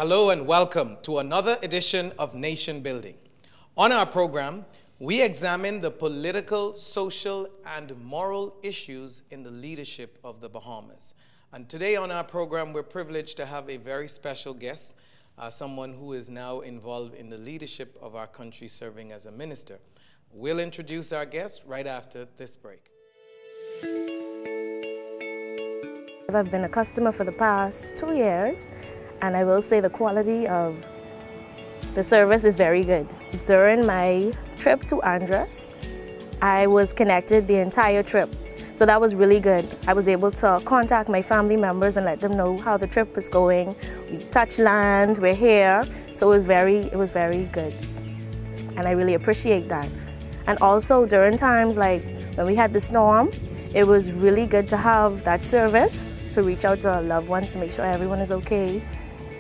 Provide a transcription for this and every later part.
Hello and welcome to another edition of Nation Building. On our program, we examine the political, social, and moral issues in the leadership of the Bahamas. And today on our program, we're privileged to have a very special guest, someone who is now involved in the leadership of our country, serving as a minister. We'll introduce our guest right after this break. I've been a customer for the past 2 years, and I will say the quality of the service is very good. During my trip to Andros, I was connected the entire trip, so that was really good. I was able to contact my family members and let them know how the trip was going. We touched land, we're here, so it was very good, and I really appreciate that. And also during times like when we had the storm, it was really good to have that service to reach out to our loved ones to make sure everyone is okay.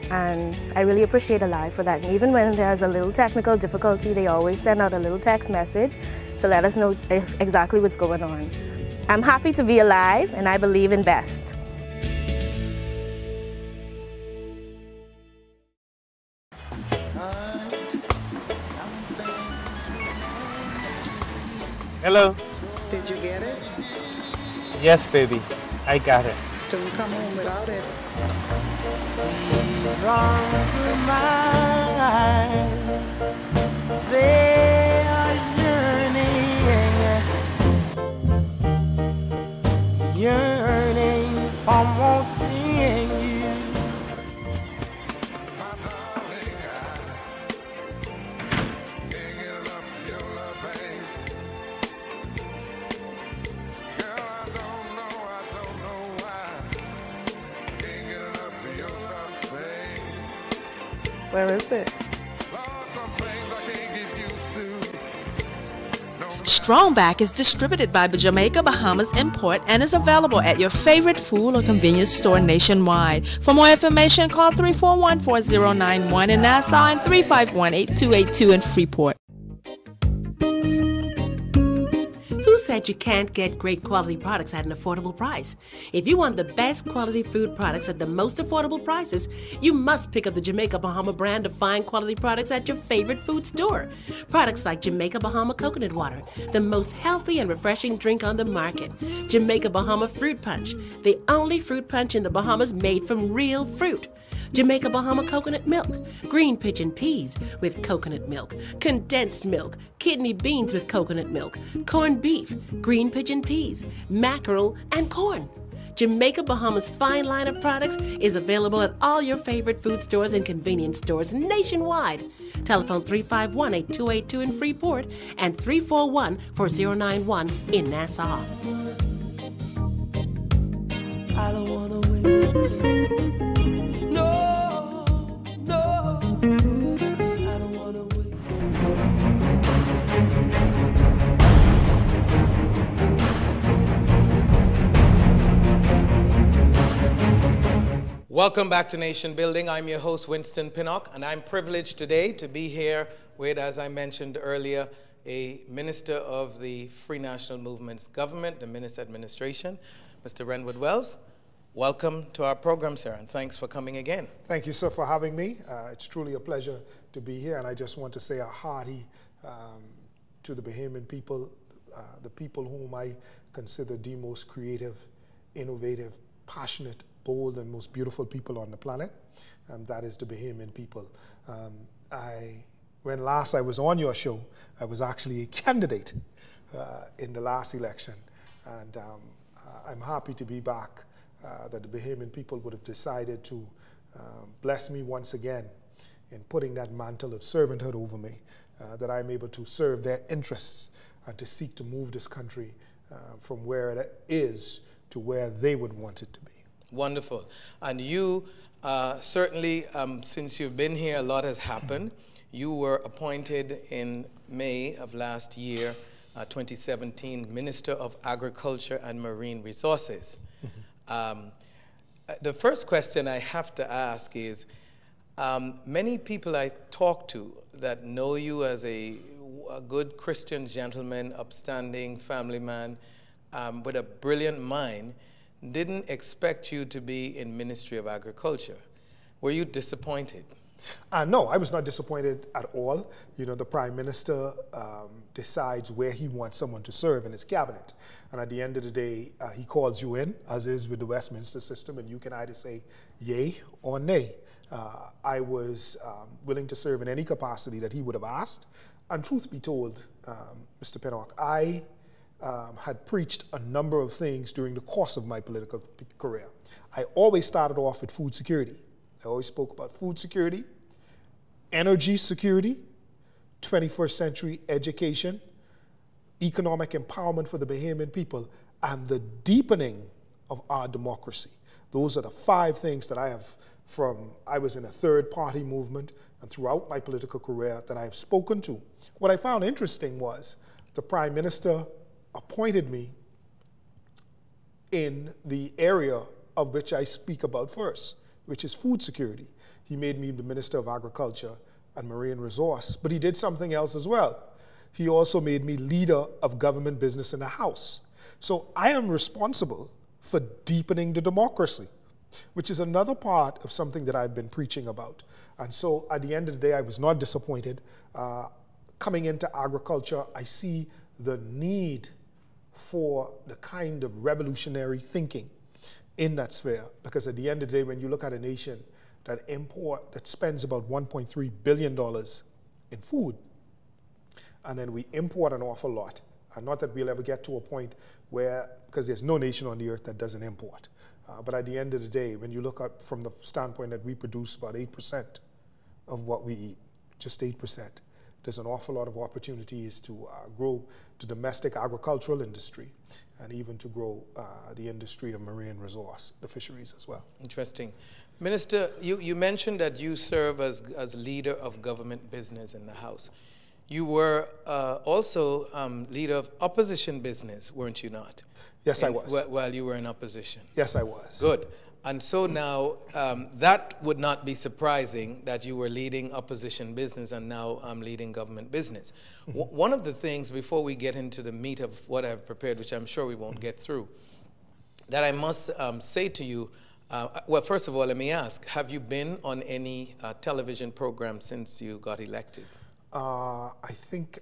And I really appreciate Alive for that. And even when there's a little technical difficulty, they always send out a little text message to let us know exactly what's going on. I'm happy to be alive, and I believe in best. Hello. Did you get it? Yes, baby. I got it. Don't come home without it. These arms of mine, they are yearning for wanting you. Where is it? Strongback is distributed by Jamaica Bahamas Import and is available at your favorite food or convenience store nationwide. For more information, call 341-4091 in Nassau and 351-8282 in Freeport. Who said you can't get great quality products at an affordable price? If you want the best quality food products at the most affordable prices, you must pick up the Jamaica Bahama brand of fine quality products at your favorite food store. Products like Jamaica Bahama Coconut Water, the most healthy and refreshing drink on the market. Jamaica Bahama Fruit Punch, the only fruit punch in the Bahamas made from real fruit. Jamaica Bahama Coconut Milk, green pigeon peas with coconut milk, condensed milk, kidney beans with coconut milk, corned beef, green pigeon peas, mackerel, and corn. Jamaica Bahamas' fine line of products is available at all your favorite food stores and convenience stores nationwide. Telephone 351-8282 in Freeport and 341-4091 in Nassau. I don't wanna win. No, I don't wanna win. Welcome back to Nation Building. I'm your host, Winston Pinnock, and I'm privileged today to be here with, as I mentioned earlier, a minister of the Free National Movement's government, the Minister Administration, Mr. RenwardWells. Welcome to our program, sir, and thanks for coming again. Thank you, sir, for having me. It's truly a pleasure to be here, and I just want to say a hearty to the Bahamian people, the people whom I consider the most creative, innovative, passionate, bold, and most beautiful people on the planet, and that is the Bahamian people. When last I was on your show, I was actually a candidate in the last election, and I'm happy to be back. That the Bahamian people would have decided to bless me once again in putting that mantle of servanthood over me, that I'm able to serve their interests and to seek to move this country from where it is to where they would want it to be. Wonderful. And you certainly, since you've been here, a lot has happened. You were appointed in May of last year, 2017, Minister of Agriculture and Marine Resources. The first question I have to ask is, many people I talk to that know you as a good Christian gentleman, upstanding family man, with a brilliant mind, didn't expect you to be in Ministry of Agriculture. Were you disappointed? No, I was not disappointed at all. You know, the Prime Minister decides where he wants someone to serve in his cabinet. And at the end of the day, he calls you in, as is with the Westminster system, and you can either say yay or nay. I was willing to serve in any capacity that he would have asked. And truth be told, Mr. Pinnock, I had preached a number of things during the course of my political career. I always started off with food security. I always spoke about food security, energy security, 21st century education, economic empowerment for the Bahamian people, and the deepening of our democracy. Those are the 5 things that I have I was in a third party movement and throughout my political career that I have spoken to. What I found interesting was the Prime Minister appointed me in the area of which I speak about first, which is food security. He made me the Minister of Agriculture and Marine Resource, but he did something else as well. He also made me leader of government business in the House. So I am responsible for deepening the democracy, which is another part of something that I've been preaching about. And so at the end of the day, I was not disappointed. Coming into agriculture, I see the need for the kind of revolutionary thinking in that sphere, because at the end of the day, when you look at a nation that spends about $1.3 billion in food, and then we import an awful lot, and not that we'll ever get to a point where, because there's no nation on the earth that doesn't import, but at the end of the day, when you look at from the standpoint that we produce about 8% of what we eat, just 8%, there's an awful lot of opportunities to grow the domestic agricultural industry and even to grow the industry of marine resource, the fisheries as well. Interesting. Minister, you mentioned that you serve as leader of government business in the House. You were also leader of opposition business, weren't you not? Yes, I was. While you were in opposition. Yes, I was. Good. And so now, that would not be surprising that you were leading opposition business and now I'm leading government business. One of the things, before we get into the meat of what I've prepared, which I'm sure we won't get through, that I must say to you, well, first of all, let me ask, have you been on any television program since you got elected? I think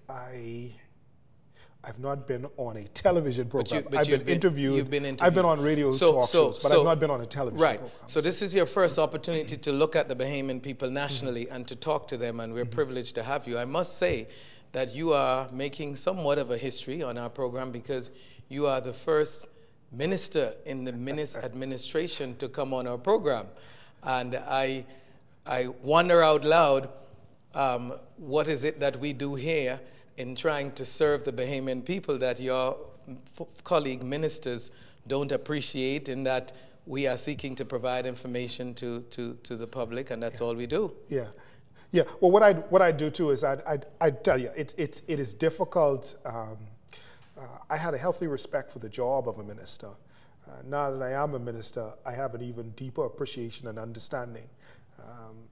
I've not been on a television program. But I've been interviewed. You've been interviewed. I've been on radio talk shows, but I've not been on a television program. So this is your first opportunity to look at the Bahamian people nationally and to talk to them, and we're privileged to have you. I must say that you are making somewhat of a history on our program because you are the first minister in the administration to come on our program. And I wonder out loud, what is it that we do here in trying to serve the Bahamian people that your colleague ministers don't appreciate, in that we are seeking to provide information to the public, and that's all we do. Yeah. Yeah. Well, what I do too is I tell you, it is difficult. I had a healthy respect for the job of a minister. Now that I am a minister, I have an even deeper appreciation and understanding,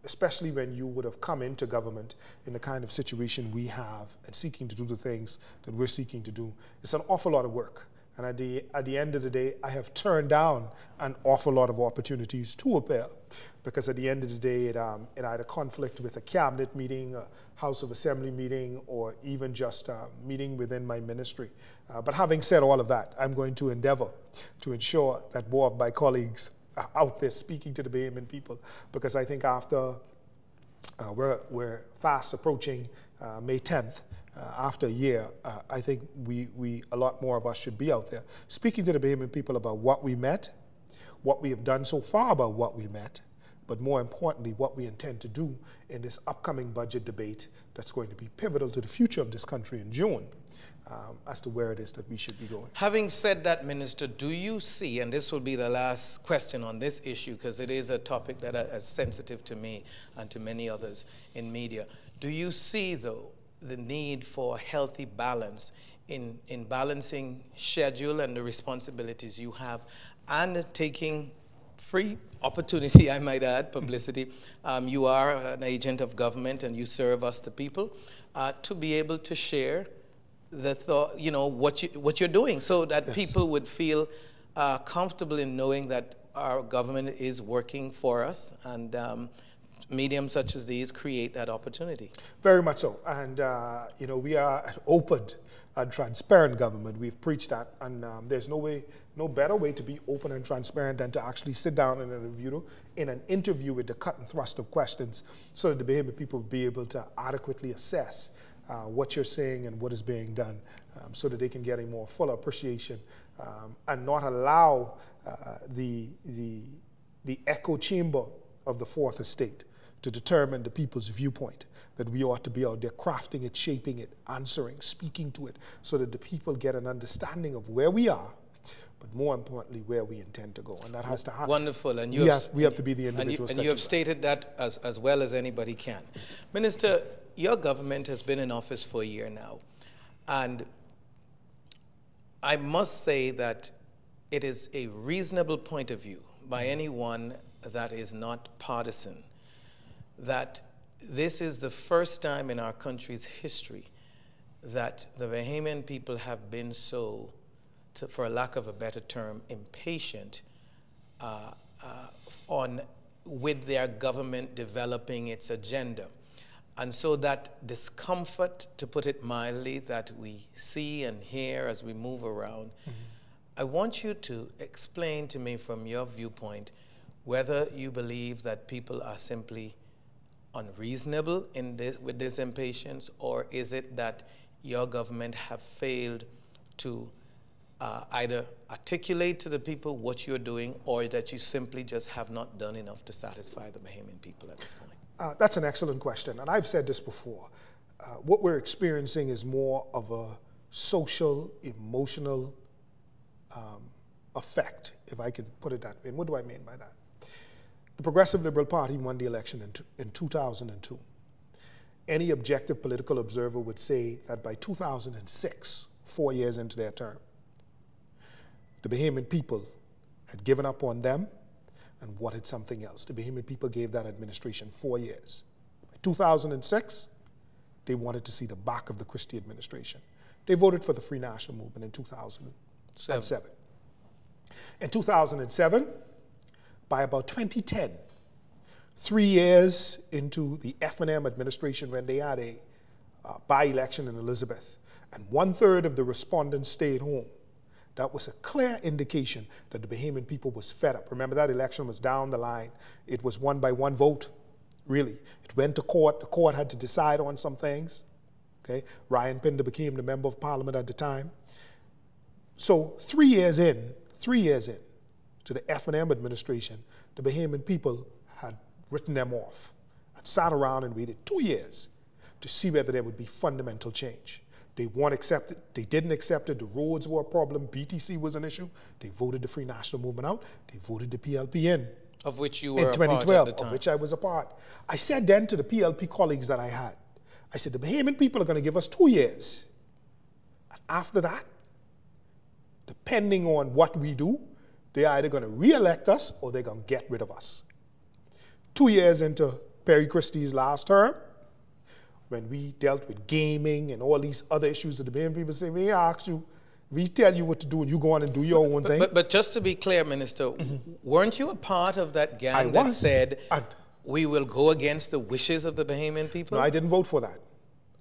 especially when you would have come into government in the kind of situation we have and seeking to do the things that we're seeking to do. It's an awful lot of work. And at the end of the day, I have turned down an awful lot of opportunities to appear, because at the end of the day, it either conflict with a cabinet meeting, a House of Assembly meeting, or even just a meeting within my ministry. But having said all of that, I'm going to endeavor to ensure that more of my colleagues are out there speaking to the Bahamian people, because I think after we're fast approaching May 10th, after a year, I think a lot more of us should be out there speaking to the Bahamian people about what we met, what we have done so far about what we met, but more importantly, what we intend to do in this upcoming budget debate that's going to be pivotal to the future of this country in June, as to where it is that we should be going. Having said that, Minister, do you see, and this will be the last question on this issue because it is a topic that is sensitive to me and to many others in media, do you see, though, the need for a healthy balance in balancing schedule and the responsibilities you have and taking free opportunity, I might add, publicity? You are an agent of government and you serve us, the people, to be able to share the thought, what you're doing, so that people would feel comfortable in knowing that our government is working for us, and mediums such as these create that opportunity. Very much so. And, you know, we are an open and transparent government. We've preached that, and there's no better way to be open and transparent than to actually sit down in an interview with the cut and thrust of questions, so that the Bahamian people will be able to adequately assess what you're saying and what is being done, so that they can get a more full appreciation, and not allow the echo chamber of the Fourth Estate to determine the people's viewpoint, that we ought to be out there crafting it, shaping it, answering, speaking to it, so that the people get an understanding of where we are, but more importantly, where we intend to go. And that has to happen. Wonderful. And we have to be the individuals. And you have stated that as well as anybody can. Minister, your government has been in office for a year now. And I must say that it is a reasonable point of view by anyone that is not partisan that this is the first time in our country's history that the Bahamian people have been so, for a lack of a better term, impatient with their government developing its agenda. And so that discomfort, to put it mildly, that we see and hear as we move around, I want you to explain to me from your viewpoint whether you believe that people are simply unreasonable with this impatience, or is it that your government have failed to either articulate to the people what you're doing, or that you simply just have not done enough to satisfy the Bahamian people at this point? That's an excellent question, and I've said this before. What we're experiencing is more of a social, emotional effect, if I can put it that way. And what do I mean by that? The Progressive Liberal Party won the election in 2002. Any objective political observer would say that by 2006, 4 years into their term, the Bahamian people had given up on them and wanted something else. The Bahamian people gave that administration 4 years. By 2006, they wanted to see the back of the Christie administration. They voted for the Free National Movement in 2007. In 2007, by about 2010, 3 years into the F&M administration, when they had a by-election in Elizabeth, and 1/3 of the respondents stayed home, that was a clear indication that the Bahamian people was fed up. Remember, that election was down the line. It was won by one vote, really. It went to court. The court had to decide on some things. Okay? Ryan Pinder became the member of parliament at the time. So 3 years in to the F&M administration, the Bahamian people had written them off and sat around and waited 2 years to see whether there would be fundamental change. They won't accept it. They didn't accept it. The roads were a problem. BTC was an issue. They voted the Free National Movement out. They voted the PLP in. Of which you were in 2012, a part at the time. of which I was a part. I said then to the PLP colleagues that I had, I said, the Bahamian people are going to give us 2 years. And after that, depending on what we do, they're either going to re-elect us or they're going to get rid of us. 2 years into Perry Christie's last term, when we dealt with gaming and all these other issues that the Bahamian people say, we ask you, we tell you what to do and you go on and do your own thing. But just to be clear, Minister, weren't you a part of that gang that said, we will go against the wishes of the Bahamian people? No, I didn't vote for that.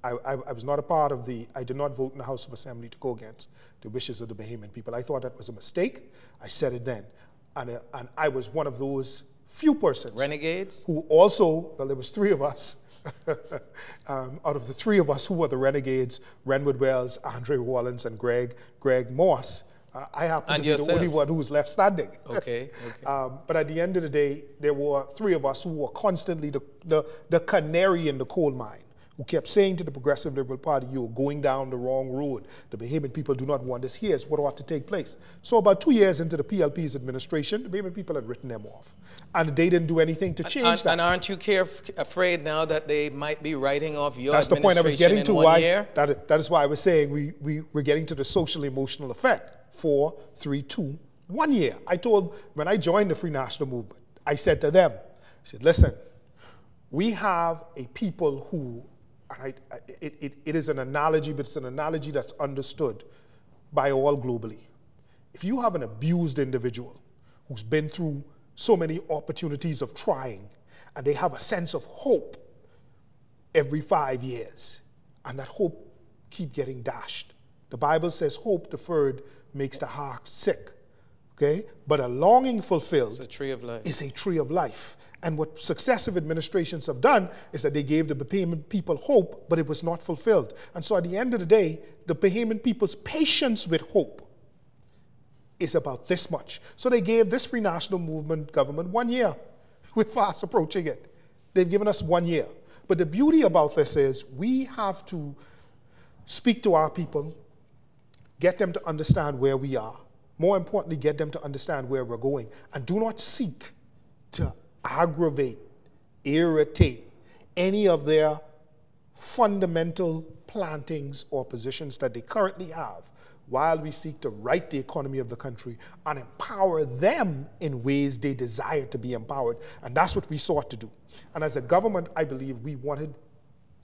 I was not a part of I did not vote in the House of Assembly to go against the wishes of the Bahamian people. I thought that was a mistake. I said it then. And I was one of those few persons. Renegades? Who also, well, there was 3 of us. Out of the 3 of us who were the renegades, RenwardWells, Andre Wallens, and Greg Moss, I happen to be the only one who was left standing. Okay. But at the end of the day, there were 3 of us who were constantly the canary in the coal mine, who kept saying to the Progressive Liberal Party, you're going down the wrong road. The Bahamian people do not want this. Here's what ought to take place. So about 2 years into the PLP's administration, the Bahamian people had written them off. And they didn't do anything to change that. And aren't you afraid now that they might be writing off your That's the point I was getting to. Year? That is why I was saying we're getting to the social emotional effect. 4, 3, 2, 1 year. I told, when I joined the Free National Movement, I said to them, I said, listen, we have a people who, it is an analogy, but it's an analogy that's understood by all globally. If you have an abused individual who's been through so many opportunities of trying, and they have a sense of hope every 5 years, and that hope keep getting dashed. The Bible says hope deferred makes the heart sick, okay? But a longing fulfilled It's a tree of life. is a tree of life. And what successive administrations have done is that they gave the Bahamian people hope, but it was not fulfilled. And so at the end of the day, the Bahamian people's patience with hope is about this much. So they gave this Free National Movement government 1 year. We're fast approaching it. They've given us 1 year. But the beauty about this is we have to speak to our people, get them to understand where we are. More importantly, get them to understand where we're going. And do not seek to aggravate, irritate any of their fundamental plantings or positions that they currently have, while we seek to right the economy of the country and empower them in ways they desire to be empowered. And that's what we sought to do. And as a government, I believe we wanted,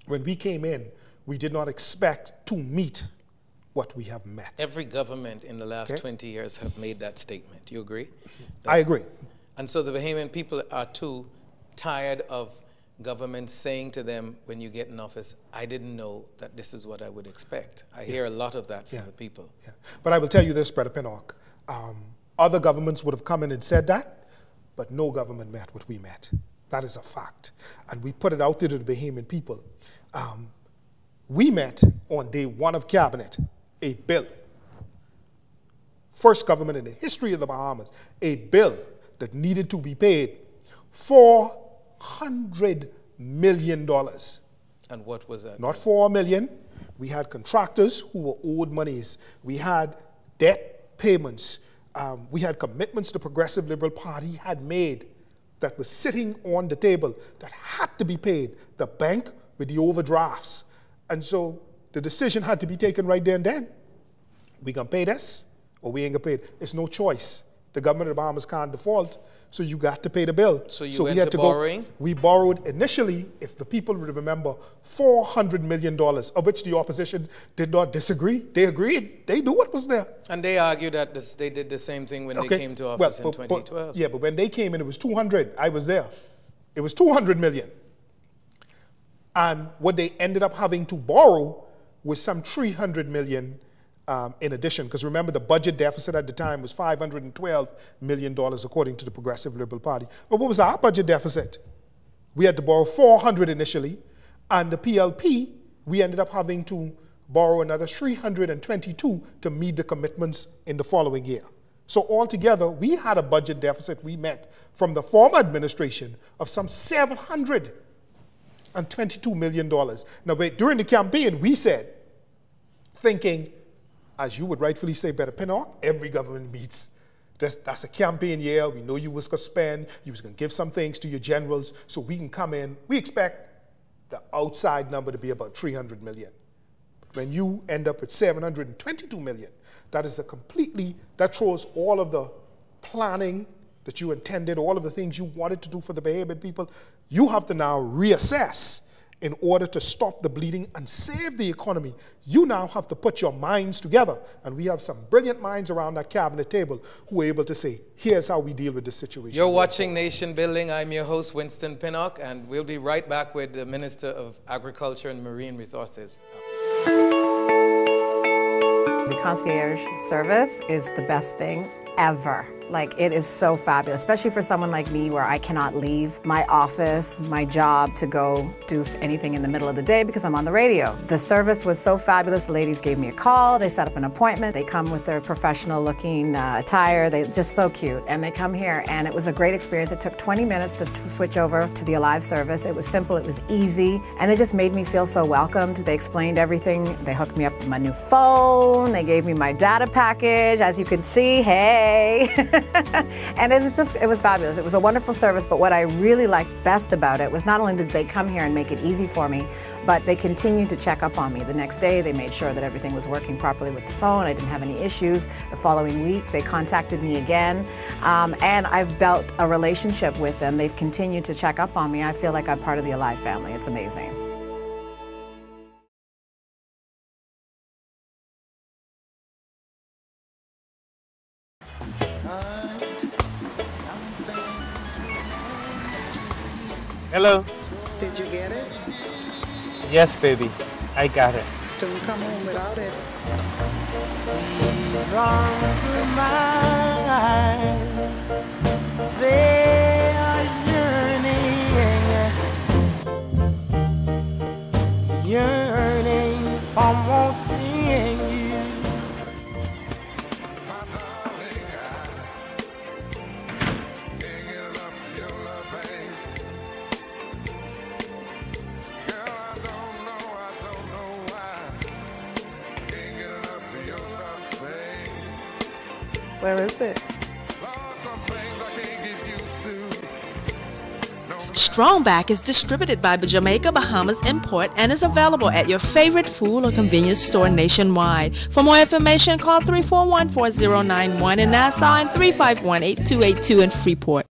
when we came in, we did not expect to meet what we have met. Every government in the last 20 years have made that statement. You agree? I agree. And so the Bahamian people are too tired of government saying to them when you get in office, I didn't know that this is what I would expect. I hear a lot of that from the people. Yeah. But I will tell you this, Brother Pinnock. Other governments would have come in and said that, but no government met what we met. That is a fact. And we put it out there to the Bahamian people. We met on day one of cabinet a bill. First government in the history of the Bahamas, a bill that needed to be paid $400 million. And what was that? Not $4 million. We had contractors who were owed monies. We had debt payments. We had commitments the Progressive Liberal Party had made that was sitting on the table that had to be paid. The bank with the overdrafts. And so the decision had to be taken right there and then. We gonna pay this or we ain't gonna pay it. It's no choice. The government of the Bahamas can't default, so you got to pay the bill. So you went to borrowing? We borrowed initially, if the people would remember, $400 million, of which the opposition did not disagree. They agreed. They knew what was there. And they argued that they did the same thing when they came to office in 2012. But when they came in, it was 200. I was there. It was 200 million. And what they ended up having to borrow was some 300 million in addition, because remember the budget deficit at the time was $512 million according to the Progressive Liberal Party. But what was our budget deficit? We had to borrow 400 initially, and the PLP, we ended up having to borrow another 322 to meet the commitments in the following year. So altogether, we had a budget deficit we met from the former administration of some $722 million. Now, during the campaign, we said, thinking, as you would rightfully say, Better Pinnock, every government meets. That's a campaign year. We know you was going to spend. You was going to give some things to your generals so we can come in. We expect the outside number to be about 300 million. But when you end up with 722 million, that is that throws all of the planning that you intended, all of the things you wanted to do for the Bahamian people. You have to now reassess in order to stop the bleeding and save the economy. You now have to put your minds together. And we have some brilliant minds around that cabinet table who are able to say, here's how we deal with this situation. You're watching Nation Building. I'm your host, Winston Pinnock, and we'll be right back with the Minister of Agriculture and Marine Resources. The concierge service is the best thing ever. Like, it is so fabulous, especially for someone like me where I cannot leave my office, my job, to go do anything in the middle of the day because I'm on the radio. The service was so fabulous. The ladies gave me a call. They set up an appointment. They come with their professional looking attire. They're just so cute. And they come here, and it was a great experience. It took 20 minutes to switch over to the Alive service. It was simple. It was easy. And they just made me feel so welcomed. They explained everything. They hooked me up with my new phone. They gave me my data package. As you can see, hey. And it was fabulous. It was a wonderful service, but what I really liked best about it was not only did they come here and make it easy for me, but they continued to check up on me. The next day, they made sure that everything was working properly with the phone. I didn't have any issues. The following week, they contacted me again, and I've built a relationship with them. They've continued to check up on me. I feel like I'm part of the Alive family. It's amazing. Hello? Did you get it? Yes, baby. I got it. Don't come home without it. These arms of mine, they are yearning for wanting you. Where is it? Strongback is distributed by Jamaica Bahamas Import and is available at your favorite food or convenience store nationwide. For more information, call 341-4091 in Nassau and 351-8282 in Freeport.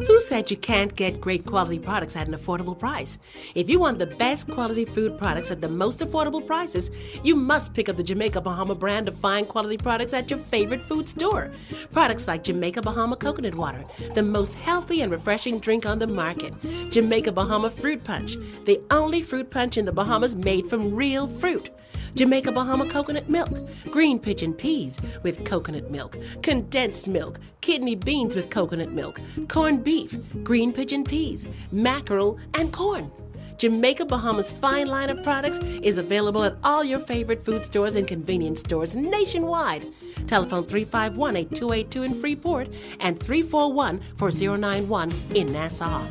Who said you can't get great quality products at an affordable price? If you want the best quality food products at the most affordable prices, you must pick up the Jamaica Bahama brand of fine quality products at your favorite food store. Products like Jamaica Bahama Coconut Water, the most healthy and refreshing drink on the market. Jamaica Bahama Fruit Punch, the only fruit punch in the Bahamas made from real fruit. Jamaica Bahama Coconut Milk, green pigeon peas with coconut milk, condensed milk, kidney beans with coconut milk, corned beef, green pigeon peas, mackerel, and corn. Jamaica Bahamas' fine line of products is available at all your favorite food stores and convenience stores nationwide. Telephone 351-8282 in Freeport and 341-4091 in Nassau.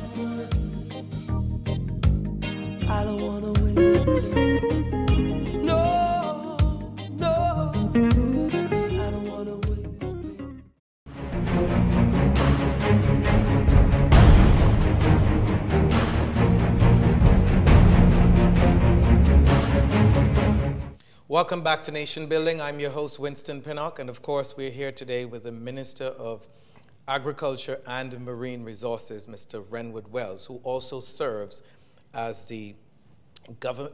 I don't wanna win this thing. No, no, I don't wanna win. Welcome back to Nation Building. I'm your host, Winston Pinnock, and of course, we're here today with the Minister of Agriculture and Marine Resources, Mr. RenwardWells, who also serves as the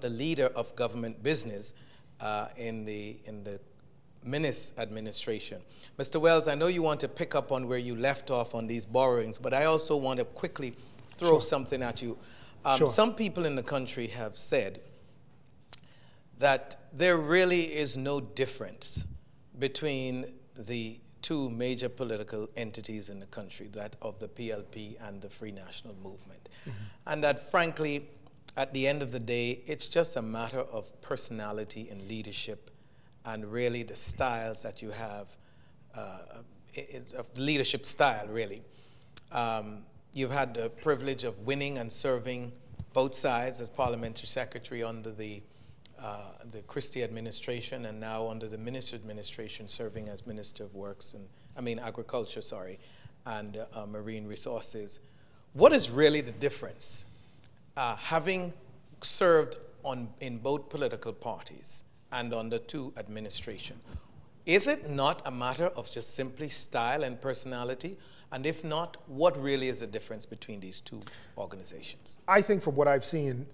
leader of government business in the MINIS administration. Mr. Wells, I know you want to pick up on where you left off on these borrowings, but I also want to quickly throw something at you. Some people in the country have said that there really is no difference between the two major political entities in the country, that of the PLP and the Free National Movement. And that, frankly, at the end of the day, it's just a matter of personality and leadership and really the styles that you have, of the leadership style, really. You've had the privilege of winning and serving both sides as parliamentary secretary under the Christie administration, and now under the Minister administration serving as Minister of Works and, Agriculture, and Marine Resources. What is really the difference, having served in both political parties and under two administrations? Is it not a matter of just simply style and personality? And if not, what really is the difference between these two organizations? I think from what I've seen,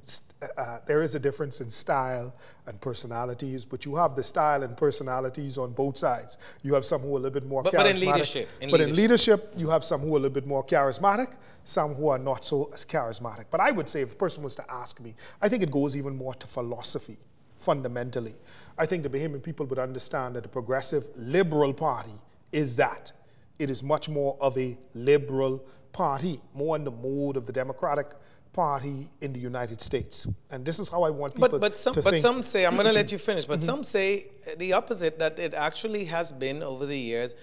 there is a difference in style and personalities, but you have the style and personalities on both sides. You have some who are a little bit more charismatic. But in leadership, you have some who are a little bit more charismatic, some who are not so charismatic. But I would say if a person was to ask me, I think it goes even more to philosophy, fundamentally. I think the Bahamian people would understand that the Progressive Liberal Party is that. It is much more of a liberal party, more in the mode of the Democratic Party in the United States. And this is how I want people to think. But some say, I'm going to let you finish, but some say the opposite, that it actually has been, over the years,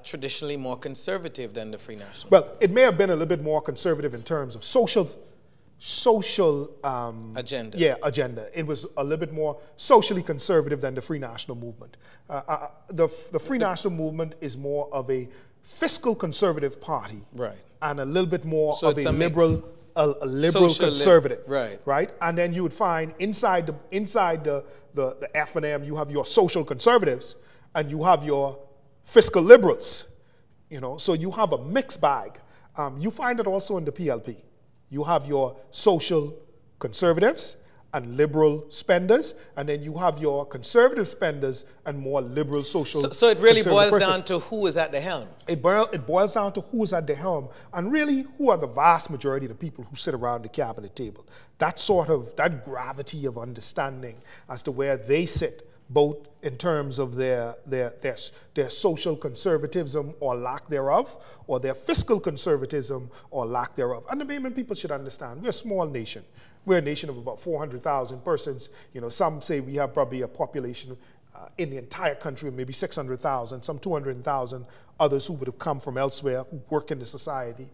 traditionally more conservative than the Free National. Well, it may have been a little bit more conservative in terms of social agenda. Yeah, agenda. It was a little bit more socially conservative than the Free National Movement. The Free National Movement is more of a fiscal conservative party, right, and a little bit more of a liberal conservative, right. And then you would find inside the F&M, you have your social conservatives and you have your fiscal liberals. So you have a mixed bag. You find it also in the PLP. You have your social conservatives and liberal spenders, and then you have your conservative spenders and more liberal social. So it really boils persons. down to who is at the helm. It boils down to who is at the helm, and really who are the vast majority of the people who sit around the cabinet table. That gravity of understanding as to where they sit, both in terms of their social conservatism or lack thereof, or their fiscal conservatism or lack thereof. And the Bahamian people should understand, we're a small nation. We're a nation of about 400,000 persons. You know, some say we have probably a population in the entire country of maybe 600,000, some 200,000, others who would have come from elsewhere, who work in the society,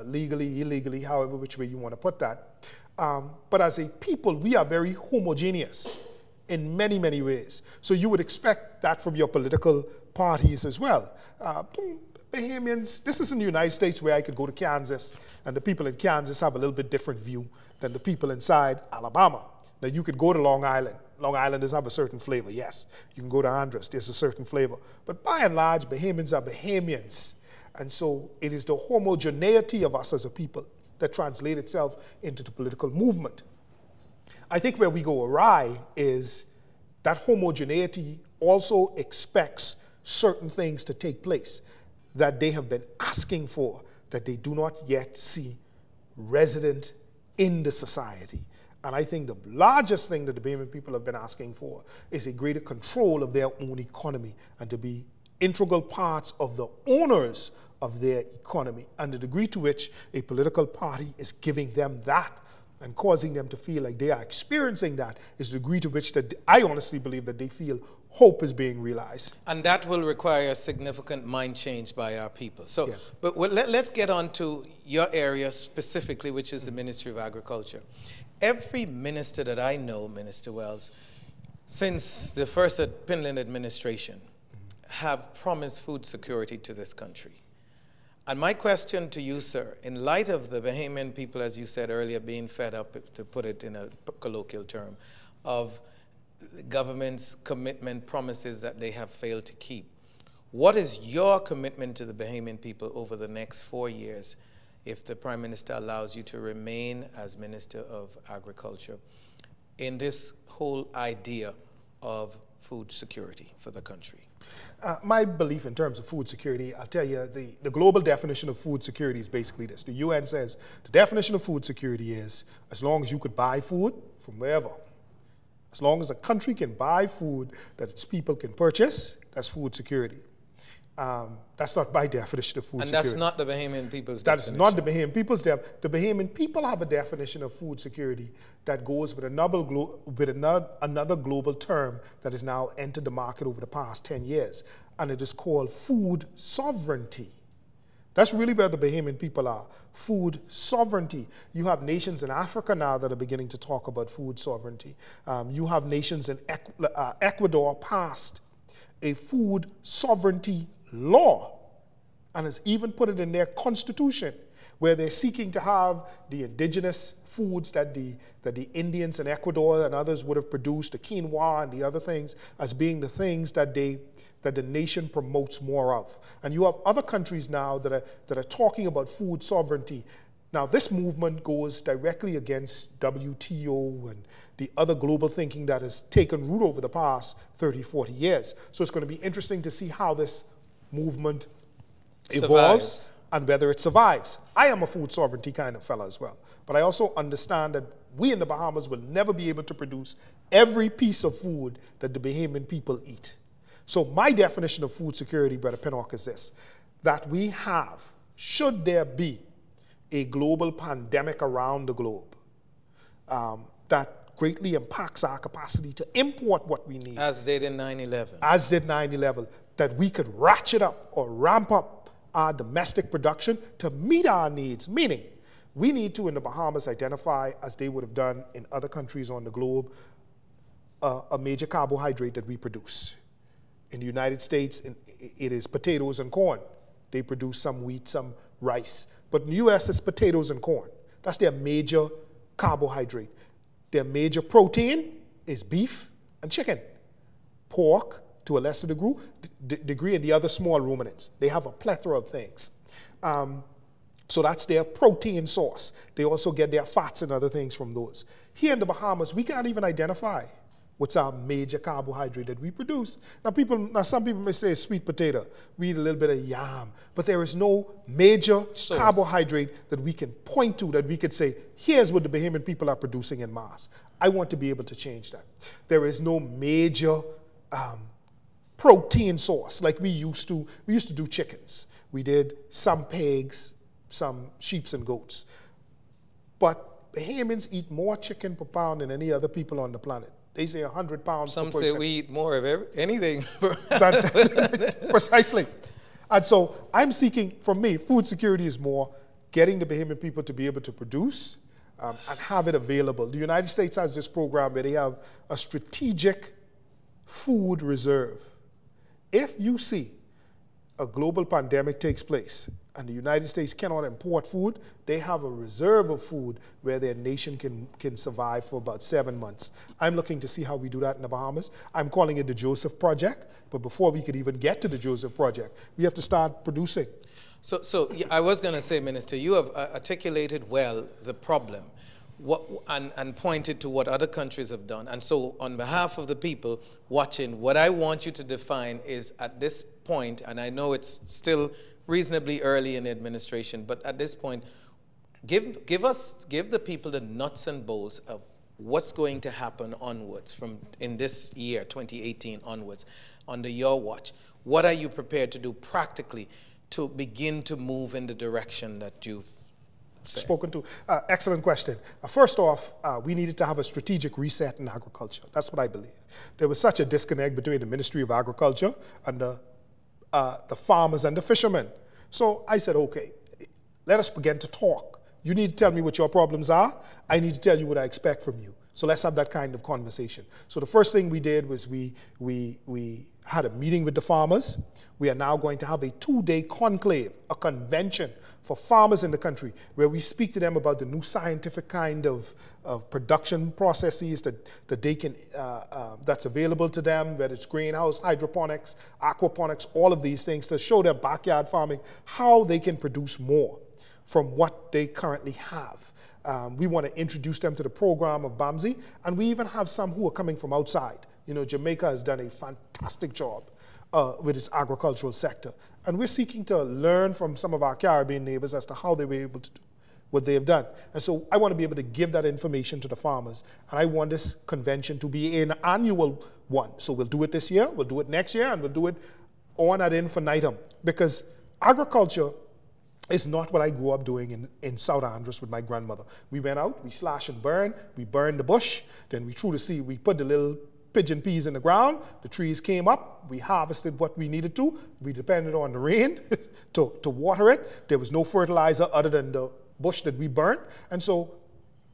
legally, illegally, however which way you want to put that. But as a people, we are very homogeneous in many, many ways. So you would expect that from your political parties as well. Bahamians, this is in the United States where I could go to Kansas, and the people in Kansas have a little bit different view than the people inside Alabama. Now you could go to Long Island. Long Islanders have a certain flavor, yes. You can go to Andros, there's a certain flavor. But by and large, Bahamians are Bahamians. And so it is the homogeneity of us as a people that translate itself into the political movement. I think where we go awry is that homogeneity also expects certain things to take place that they have been asking for, that they do not yet see resident in the society. And I think the largest thing that the Bahamian people have been asking for is a greater control of their own economy and to be integral parts of the owners of their economy. And the degree to which a political party is giving them that and causing them to feel like they are experiencing that is the degree to which that I honestly believe that they feel hope is being realized. And that will require a significant mind change by our people. So, yes. But let's get on to your area specifically, which is the Ministry of Agriculture. Every minister that I know, Minister Wells, since the first Pinland administration, have promised food security to this country. And my question to you, sir, in light of the Bahamian people, as you said earlier, being fed up, to put it in a colloquial term, of the government's commitment promises that they have failed to keep, what is your commitment to the Bahamian people over the next 4 years if the Prime Minister allows you to remain as Minister of Agriculture in this whole idea of food security for the country? My belief in terms of food security, I'll tell you, the global definition of food security is basically this. The UN says the definition of food security is as long as you could buy food from wherever. As long as a country can buy food that its people can purchase, that's food security. That's not my definition of food security. And that's not the Bahamian people's definition. That's not the Bahamian people's definition. The Bahamian people have a definition of food security that goes with another global term that has now entered the market over the past 10 years, and it is called food sovereignty. That's really where the Bahamian people are, food sovereignty. You have nations in Africa now that are beginning to talk about food sovereignty. You have nations in Ecuador passed a food sovereignty law and has even put it in their constitution, where they're seeking to have the indigenous foods that the Indians in Ecuador and others would have produced, the quinoa and the other things, as being the things that the nation promotes more of. And you have other countries now that are talking about food sovereignty. Now, this movement goes directly against WTO and the other global thinking that has taken root over the past 30, 40 years. So it's going to be interesting to see how this movement evolves and whether it survives. I am a food sovereignty kind of fella as well, but I also understand that we in the Bahamas will never be able to produce every piece of food that the Bahamian people eat. So my definition of food security, Brother Pinnock, is this, that we have, should there be a global pandemic around the globe that greatly impacts our capacity to import what we need. As did in 9/11. As did 9/11, that we could ratchet up or ramp up our domestic production to meet our needs, meaning we need to, in the Bahamas, identify, as they would have done in other countries on the globe, a major carbohydrate that we produce. In the United States, it is potatoes and corn. They produce some wheat, some rice. But in the U.S., it's potatoes and corn. That's their major carbohydrate. Their major protein is beef and chicken. Pork, to a lesser degree, and the other small ruminants. They have a plethora of things. So that's their protein source. They also get their fats and other things from those. Here in the Bahamas, we can't even identify what's our major carbohydrate that we produce. Now some people may say sweet potato. We eat a little bit of yam, but there is no major carbohydrate that we can point to that we could say, here's what the Bahamian people are producing in mass. I want to be able to change that. There is no major protein source like we used to. We used to do chickens. We did some pigs, some sheep and goats. But Bahamians eat more chicken per pound than any other people on the planet. They say 100 pounds per person. Some say we eat more of anything. Precisely. And so I'm seeking, for me, food security is more getting the Bahamian people to be able to produce and have it available. The United States has this program where they have a strategic food reserve. If you see a global pandemic takes place and the United States cannot import food, they have a reserve of food where their nation can survive for about 7 months. I'm looking to see how we do that in the Bahamas. I'm calling it the Joseph Project, but before we could even get to the Joseph Project, we have to start producing. So I was going to say, Minister, you have articulated well the problem and pointed to what other countries have done. And so on behalf of the people watching, what I want you to define is at this point, and I know it's still reasonably early in the administration, but at this point, give the people the nuts and bolts of what's going to happen onwards in this year, 2018 onwards, under your watch. What are you prepared to do practically to begin to move in the direction that you've spoken to? Excellent question. First off, we needed to have a strategic reset in agriculture. That's what I believe. There was such a disconnect between the Ministry of Agriculture and the farmers and the fishermen. So I said, okay, let us begin to talk. You need to tell me what your problems are. I need to tell you what I expect from you. So let's have that kind of conversation. So the first thing we did was we had a meeting with the farmers. We are now going to have a 2-day conclave, a convention for farmers in the country where we speak to them about the new scientific kind of production processes that they can, that's available to them, whether it's greenhouse, hydroponics, aquaponics, all of these things, to show them backyard farming, how they can produce more from what they currently have. We want to introduce them to the program of BAMSI, and we even have some who are coming from outside. You know, Jamaica has done a fantastic job with its agricultural sector, and we're seeking to learn from some of our Caribbean neighbors as to how they were able to do what they have done. And so I want to be able to give that information to the farmers, and I want this convention to be an annual one. So we'll do it this year, we'll do it next year, and we'll do it on ad infinitum, because agriculture is not what I grew up doing in South Andros with my grandmother. We went out, we slash and burn, we burned the bush, then we threw the seed, we put the little pigeon peas in the ground, the trees came up, we harvested what we needed to, we depended on the rain to water it. There was no fertilizer other than the bush that we burnt. And so,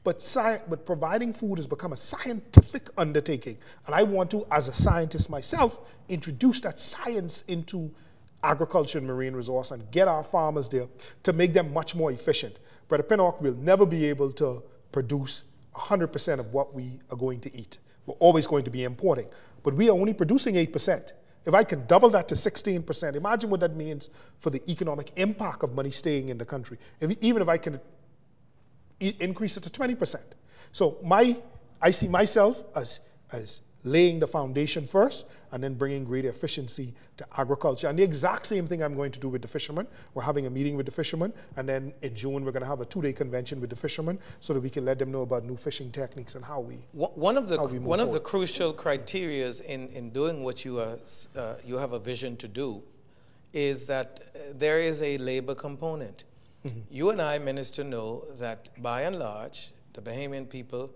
but providing food has become a scientific undertaking. And I want to, as a scientist myself, introduce that science into agriculture and marine resource and get our farmers there to make them much more efficient. Brother Pinnock will never be able to produce 100% of what we are going to eat. We're always going to be importing, but we are only producing 8%. If I can double that to 16%, imagine what that means for the economic impact of money staying in the country. Even if I can increase it to 20%. So I see myself as laying the foundation first and then bringing greater efficiency to agriculture. And the exact same thing I'm going to do with the fishermen. We're having a meeting with the fishermen, and then in June we're going to have a 2-day convention with the fishermen so that we can let them know about new fishing techniques and how we One of the crucial criterias in doing what you have a vision to do is that there is a labor component. Mm-hmm. You and I, Minister, know that by and large, the Bahamian people,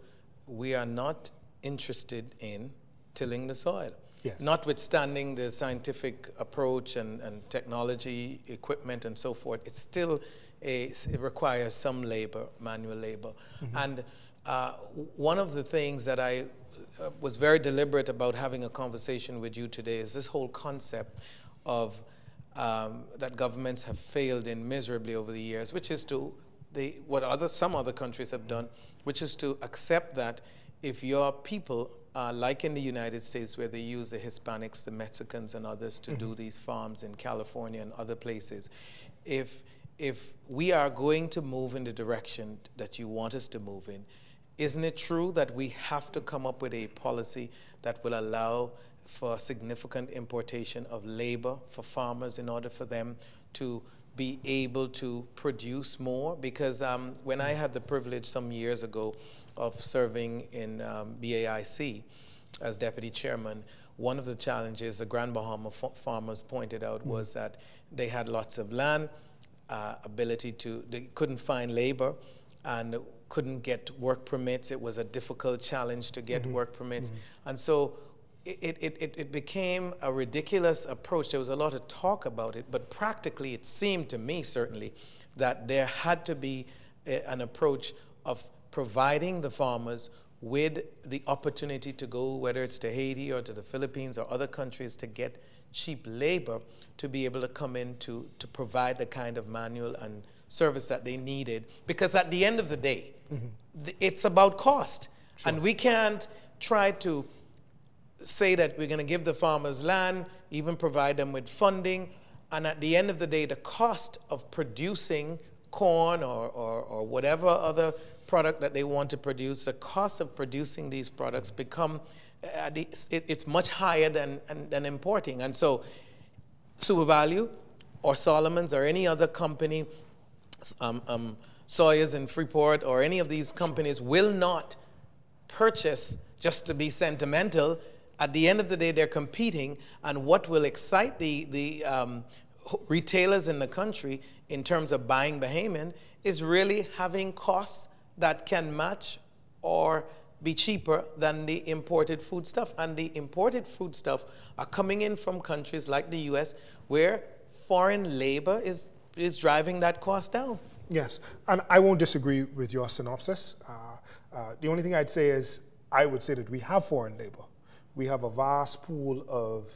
we are not interested in tilling the soil. Yes. Notwithstanding the scientific approach and technology, equipment and so forth, it's still it requires some labor, manual labor. Mm-hmm. And one of the things that I was very deliberate about having a conversation with you today is this whole concept of that governments have failed in miserably over the years, which is some other countries have done, which is to accept that if your people, like in the United States where they use the Hispanics, the Mexicans and others to do these farms in California and other places, if if we are going to move in the direction that you want us to move in, isn't it true that we have to come up with a policy that will allow for significant importation of labor for farmers in order for them to be able to produce more? Because when I had the privilege some years ago of serving in BAIC as deputy chairman, one of the challenges the Grand Bahama farmers pointed out was that they had lots of land, they couldn't find labor and couldn't get work permits. It was a difficult challenge to get work permits. And so it became a ridiculous approach. There was a lot of talk about it, but practically it seemed to me certainly that there had to be an approach of providing the farmers with the opportunity to go, whether it's to Haiti or to the Philippines or other countries, to get cheap labor to be able to come in to provide the kind of manual and service that they needed. Because at the end of the day, it's about cost. Sure. And we can't try to say that we're going to give the farmers land, even provide them with funding, and at the end of the day, the cost of producing corn or whatever other product that they want to produce, the cost of producing these products become, it's much higher than importing. And so Super Value or Solomon's or any other company, Sawyer's in Freeport or any of these companies will not purchase just to be sentimental. At the end of the day, they're competing, and what will excite the retailers in the country in terms of buying Bahamian is really having costs that can match or be cheaper than the imported foodstuff. And the imported foodstuff are coming in from countries like the US where foreign labor is driving that cost down. Yes, and I won't disagree with your synopsis. The only thing I'd say is I would say that we have foreign labor. We have a vast pool of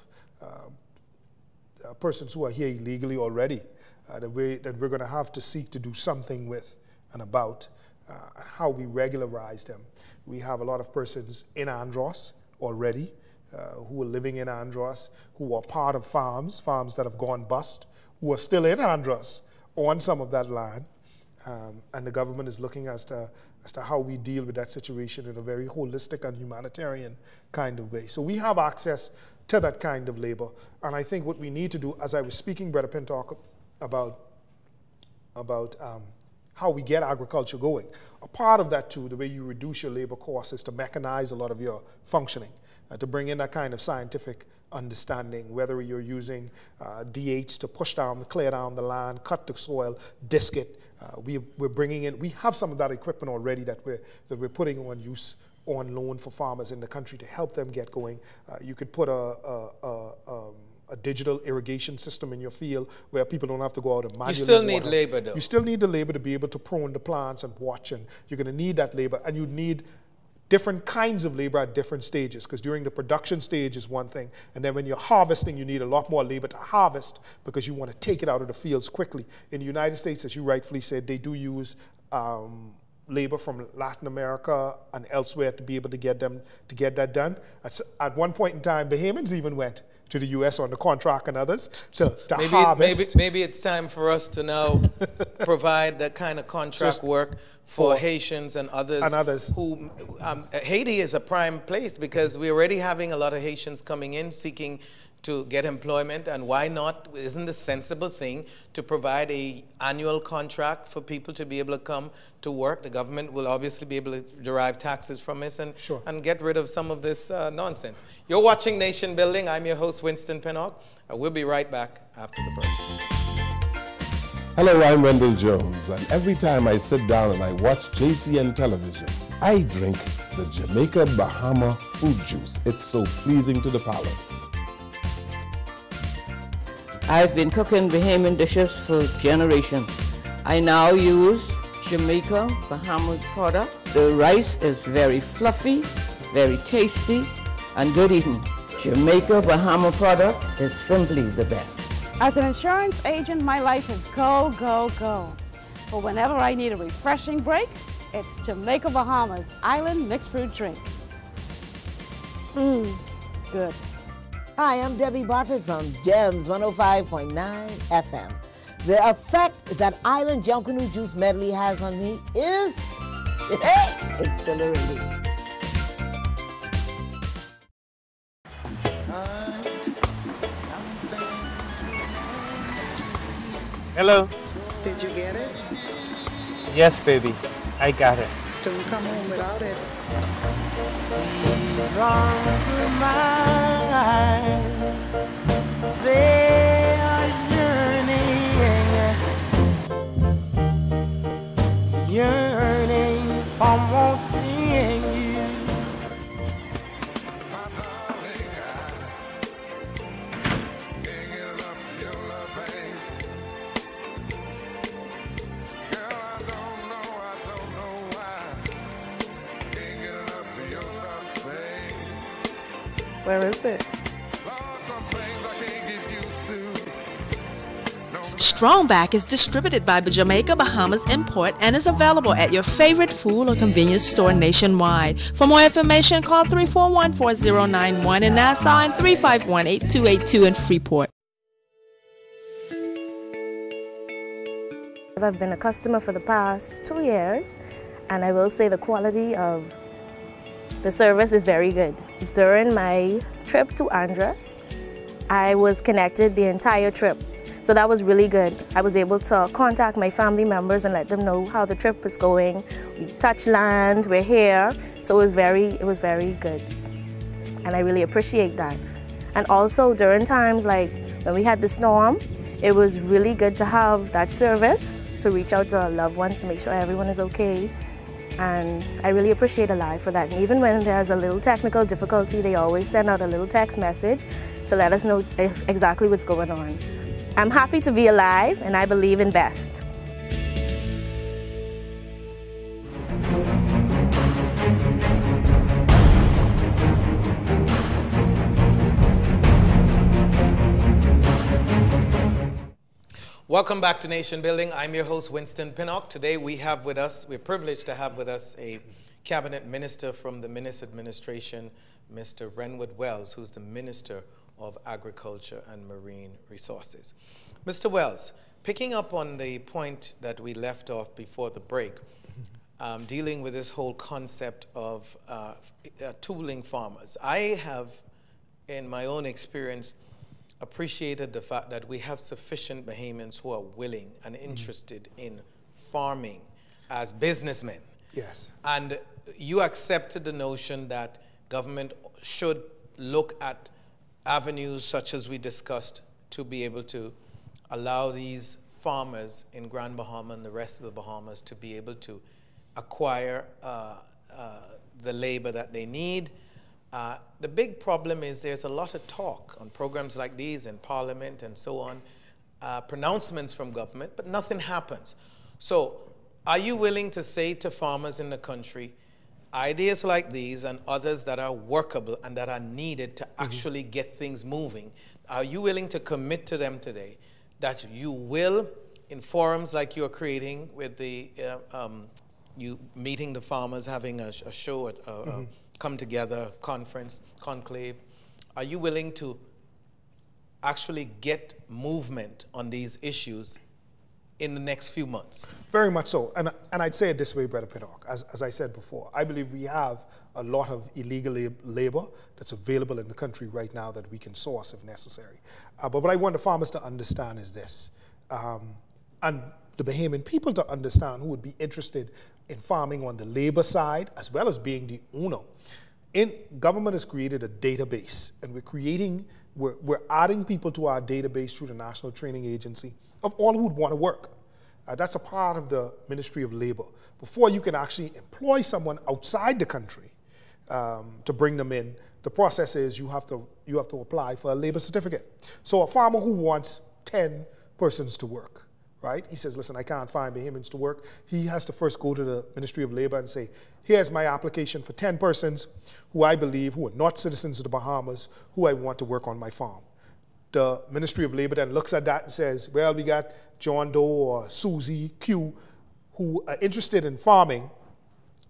persons who are here illegally already that we're going to have to seek to do something with and about how we regularize them. We have a lot of persons in Andros already who are living in Andros, who are part of farms that have gone bust, who are still in Andros on some of that land. And the government is looking as to how we deal with that situation in a very holistic and humanitarian kind of way. So we have access to that kind of labor. And I think what we need to do, as I was speaking, Brother Pintock, about how we get agriculture going, a part of that too, the way you reduce your labor costs, is to mechanize a lot of your functioning, to bring in that kind of scientific understanding, whether you're using D8s to clear down the land, cut the soil, disc it. We're bringing in, we have some of that equipment already that we're putting on use, on loan for farmers in the country to help them get going. You could put a digital irrigation system in your field where people don't have to go out and manually You still water. need labor though. You still need the labor to be able to prune the plants and watch, and you're going to need that labor, and you need different kinds of labor at different stages, because during the production stage is one thing, and then when you're harvesting, you need a lot more labor to harvest because you want to take it out of the fields quickly. In the United States, as you rightfully said, they do use labor from Latin America and elsewhere to be able to get that done. At one point in time, Bahamians even went to the U.S. on the contract and others to harvest. Maybe it's time for us to now provide that kind of contract work for Haitians and others. Who Haiti is a prime place because we're already having a lot of Haitians coming in seeking to get employment, and why not? Isn't the sensible thing to provide an annual contract for people to be able to come to work? The government will obviously be able to derive taxes from this and get rid of some of this nonsense. You're watching Nation Building. I'm your host, Winston Pinnock. I will be right back after the break. Hello, I'm Wendell Jones, and every time I sit down and I watch JCN television, I drink the Jamaica Bahama fruit juice. It's so pleasing to the palate. I've been cooking Bahamian dishes for generations. I now use Jamaica Bahamas product. The rice is very fluffy, very tasty, and good eating. Jamaica Bahama product is simply the best. As an insurance agent, my life is go, go, go. But whenever I need a refreshing break, it's Jamaica Bahamas Island Mixed Fruit Drink. Good. Hi, I'm Debbie Bartlett from GEMS 105.9 FM. The effect that Island Junkanoo Juice Medley has on me is exhilarating. Hello. Did you get it? Yes, baby. I got it. Don't come home without it. These arms of mine, they are yearning for wanting you. Where is it? Strongback is distributed by Jamaica Bahamas Import and is available at your favorite food or convenience store nationwide. For more information, call 341-4091 in Nassau and 351-8282 in Freeport. I've been a customer for the past 2 years, and I will say the quality of the service is very good. During my trip to Andros, I was connected the entire trip. So that was really good. I was able to contact my family members and let them know how the trip was going. We touched land, we're here. So it was very good. And I really appreciate that. And also during times like when we had the storm, it was really good to have that service to reach out to our loved ones to make sure everyone is okay. And I really appreciate Alive for that. And even when there's a little technical difficulty, they always send out a little text message to let us know exactly what's going on. I'm happy to be alive, and I believe in best. Welcome back to Nation Building. I'm your host, Winston Pinnock. Today we're privileged to have with us a cabinet minister from the Minister Administration, Mr. RenwardWells, who's the Minister of Agriculture and Marine Resources. Mr. Wells, picking up on the point that we left off before the break, dealing with this whole concept of tooling farmers, I have, in my own experience, appreciated the fact that we have sufficient Bahamians who are willing and interested in farming as businessmen. Yes. And you accepted the notion that government should look at avenues such as we discussed to be able to allow these farmers in Grand Bahama and the rest of the Bahamas to be able to acquire the labor that they need. The big problem is there's a lot of talk on programs like these in Parliament and so on, pronouncements from government, but nothing happens. So are you willing to say to farmers in the country, ideas like these and others that are workable and that are needed to actually get things moving, are you willing to commit to them today that you will, in forums like you're creating with the, you meeting the farmers, having a show, come together, conference, conclave, are you willing to actually get movement on these issues in the next few months? Very much so. And I'd say it this way, Brother Pinnock, as I said before, I believe we have a lot of illegal labor that's available in the country right now that we can source if necessary. But what I want the farmers to understand is this, and the Bahamian people to understand who would be interested in farming on the labor side as well as being the owner. Government has created a database, and we're adding people to our database through the National Training Agency of all who would want to work. That's a part of the Ministry of Labor. Before you can actually employ someone outside the country to bring them in, the process is you have to apply for a labor certificate. So a farmer who wants 10 persons to work, right? He says, listen, I can't find Bahamians to work. He has to first go to the Ministry of Labor and say, here's my application for 10 persons who I believe who are not citizens of the Bahamas, who I want to work on my farm. The Ministry of Labor then looks at that and says, well, we got John Doe or Susie Q who are interested in farming.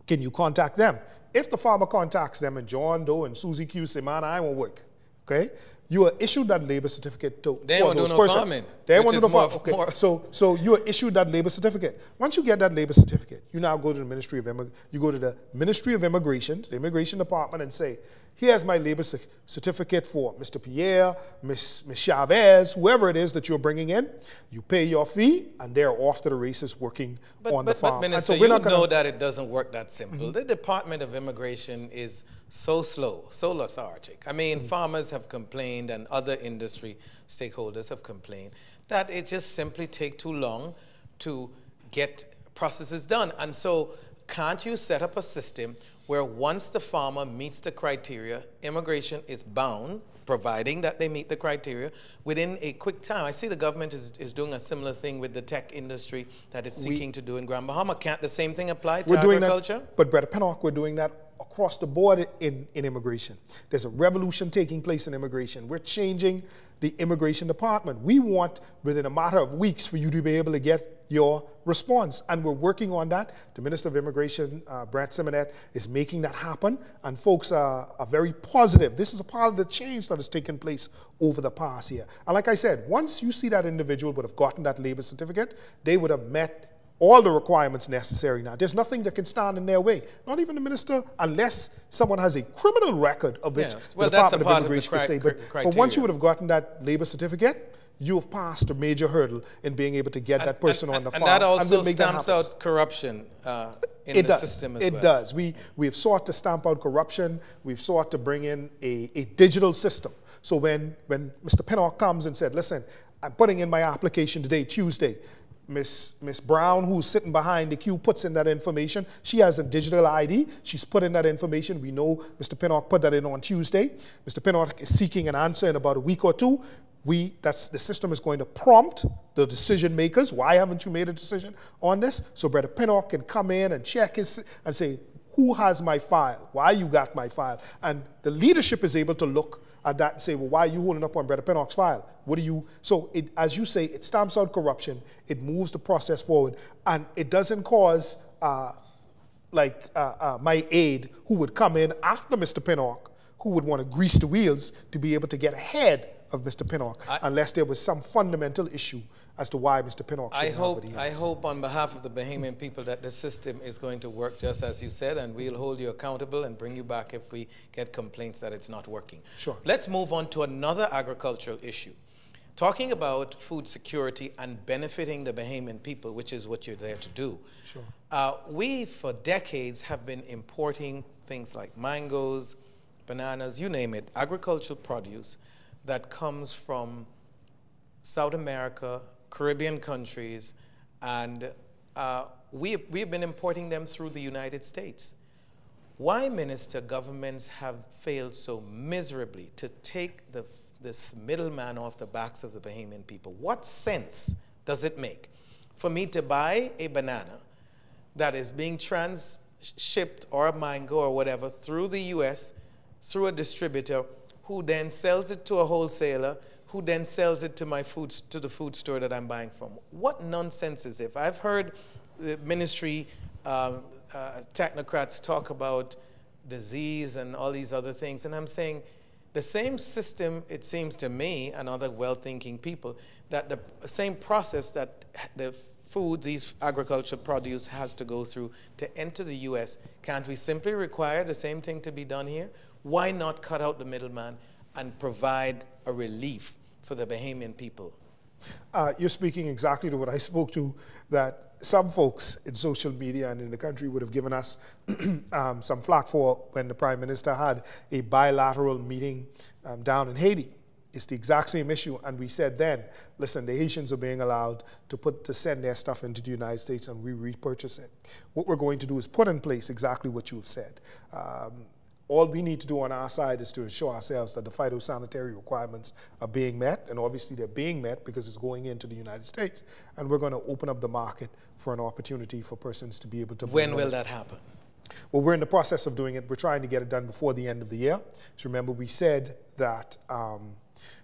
Can you contact them? If the farmer contacts them and John Doe and Susie Q say, man, I won't work, okay? You are issued that labor certificate to They don't do no farming. They which want to is do no more- farming. Okay. more- So you are issued that labor certificate. Once you get that labor certificate, you now go to the Ministry of Immigration, the Immigration Department, and say, here's my labor certificate for Mr. Pierre, Miss Chavez, whoever it is that you're bringing in. You pay your fee, and they're off to the races working on the farm. But Minister, And so you know that it doesn't work that simple. The Department of Immigration is so slow, so lethargic. I mean, farmers have complained and other industry stakeholders have complained that it just simply takes too long to get processes done. And so can't you set up a system where once the farmer meets the criteria, immigration is bound, providing that they meet the criteria, within a quick time. I see the government is doing a similar thing with the tech industry that it's seeking to do in Grand Bahama. Can't the same thing apply to agriculture? But Brother Pennock, we're doing that across the board in immigration. There's a revolution taking place in immigration. We're changing the immigration department. We want, within a matter of weeks, for you to be able to get your response. And we're working on that. The Minister of Immigration, Brad Simonet, is making that happen. And folks are very positive. This is a part of the change that has taken place over the past year. And like I said, once you see that individual would have gotten that labor certificate, they would have met all the requirements necessary now. There's nothing that can stand in their way. Not even the minister, unless someone has a criminal record of which well, the that's a Department part of Immigration of can say. the But once you would have gotten that labor certificate, you have passed a major hurdle in being able to get that person on the farm. And that also we'll make that stamps happen. out corruption in the system as well. It does. We have sought to stamp out corruption. We've sought to bring in a digital system. So when Mr. Pennock comes and said, listen, I'm putting in my application today, Tuesday, Miss Brown, who's sitting behind the queue, puts in that information. She has a digital ID. She's put in that information. We know Mr. Pennock put that in on Tuesday. Mr. Pennock is seeking an answer in about a week or two. The system is going to prompt the decision makers. Why haven't you made a decision on this? So Brother Pennock can come in and check and say, who has my file? Why you got my file? And the leadership is able to look at that and say, well, why are you holding up on Brother Pennock's file? What do you, so it, as you say, it stamps out corruption, it moves the process forward, and it doesn't cause, my aide who would come in after Mr. Pennock, who would want to grease the wheels to be able to get ahead of Mr. Pennock, unless there was some fundamental issue as to why Mr. Pennock should have what he has. I hope on behalf of the Bahamian people that the system is going to work just as you said, and we'll hold you accountable and bring you back if we get complaints that it's not working. Sure. Let's move on to another agricultural issue. Talking about food security and benefiting the Bahamian people, which is what you're there to do. Sure. We, for decades, have been importing things like mangoes, bananas, you name it, agricultural produce that comes from South America, Caribbean countries, and we've been importing them through the United States. Why, Minister, governments have failed so miserably to take this middleman off the backs of the Bahamian people? What sense does it make for me to buy a banana that is being transshipped, or a mango or whatever, through the U.S., through a distributor, who then sells it to a wholesaler, who then sells it to the food store that I'm buying from? What nonsense is it? I've heard the ministry technocrats talk about disease and all these other things, and I'm saying the same system, it seems to me and other well-thinking people, that the same process that the foods, these agricultural produce, has to go through to enter the U.S., can't we simply require the same thing to be done here? Why not cut out the middleman and provide a relief for the Bahamian people? You're speaking exactly to what I spoke to, that some folks in social media and in the country would have given us some flack for when the Prime Minister had a bilateral meeting down in Haiti. It's the exact same issue, and we said then, listen, the Haitians are being allowed to send their stuff into the United States and we repurchase it. What we're going to do is put in place exactly what you have said. All we need to do on our side is to ensure ourselves that the phytosanitary requirements are being met, and obviously they're being met because it's going into the United States, and we're going to open up the market for an opportunity for persons to be able to... When will that happen? Well, we're in the process of doing it. We're trying to get it done before the end of the year. So remember, we said that...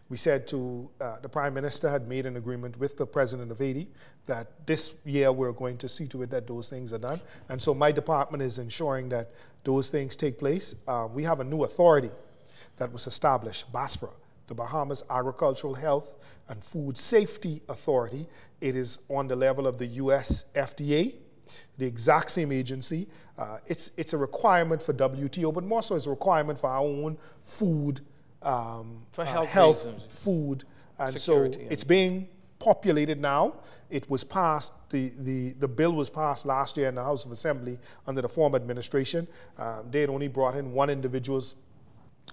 we said to the Prime Minister had made an agreement with the President of Haiti that this year we're going to see to it that those things are done. And so my department is ensuring that those things take place. We have a new authority that was established, BASFRA, the Bahamas Agricultural Health and Food Safety Authority. It is on the level of the US FDA, the exact same agency. It's a requirement for WTO, but more so it's a requirement for our own food, for health food, and security, so it's being populated now. It was passed, the bill was passed last year in the House of Assembly under the former administration. They had only brought in one individual,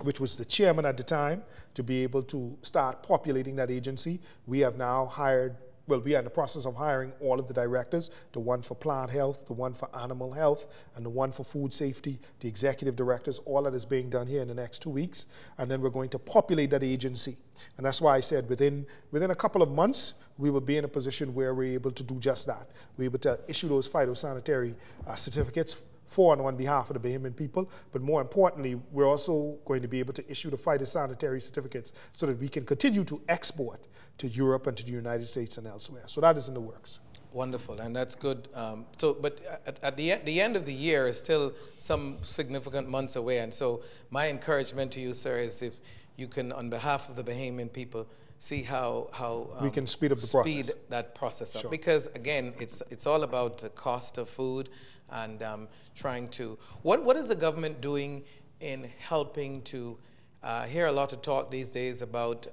which was the chairman at the time, to be able to start populating that agency. We have now hired, well, we are in the process of hiring all of the directors, the one for plant health, the one for animal health, and the one for food safety, the executive directors. All that is being done here in the next 2 weeks. And then we're going to populate that agency. And that's why I said within a couple of months, we will be in a position where we're able to do just that. We're able to issue those phytosanitary certificates for and on behalf of the Bahamian people, but more importantly, we're also going to be able to issue the phytosanitary certificates so that we can continue to export to Europe and to the United States and elsewhere. So that is in the works. Wonderful, and that's good. But at the end of the year is still some significant months away, and so my encouragement to you, sir, is if you can, on behalf of the Bahamian people, see how we can speed up the process. Speed that process up, sure. Because again, it's all about the cost of food and trying to. What is the government doing in helping to? Hear a lot of talk these days about